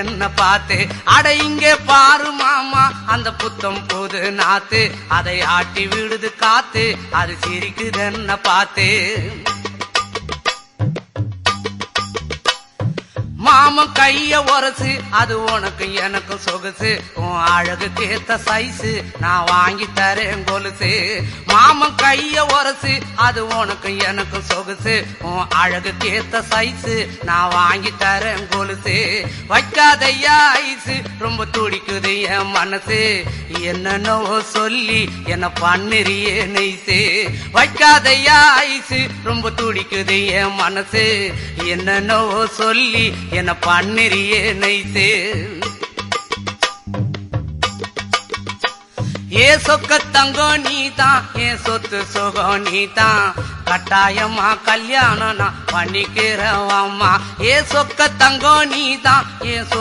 என்ன பார்த்து. அட இங்கே பாரு மாமா அந்த புத்தம் புது நாத்து, அதை ஆட்டி விடுது காத்து, அது சிரிக்குது என்ன பார்த்து. மாமன் கைய உரசு, அது உனக்கு எனக்கு சொகுசு, உன் அழகுக்கு ஏத்த சைஸு நான் வாங்கி தரேன் கொலுசு. மாமன் கைய உரசு, அது உனக்கு எனக்கு சொகுசு, உன் அழகுக்கு ஏத்த சைஸு நான் வாங்கி தரேன் கொலுசு. வைக்காதையா ஐசு, ரொம்ப துடிக்குது என் மனசு, என்னன்னோ சொல்லி என்ன பண்ணுறியே நெய்சு. வைக்காதையா ஐசு, ரொம்ப துடிக்குது என் மனசு, என்னன்னோ சொல்லி என்ன பண்ணுறியே நைசு. ஏ சொக்க தங்கம் நீதான், என் சொத்து சுகம் நீதான், கட்டாயமா கல்யாணம் நான் பண்ணிக்கிறேன் அம்மா. ஏ சொக்க தங்கம் நீதான், என் சொத்து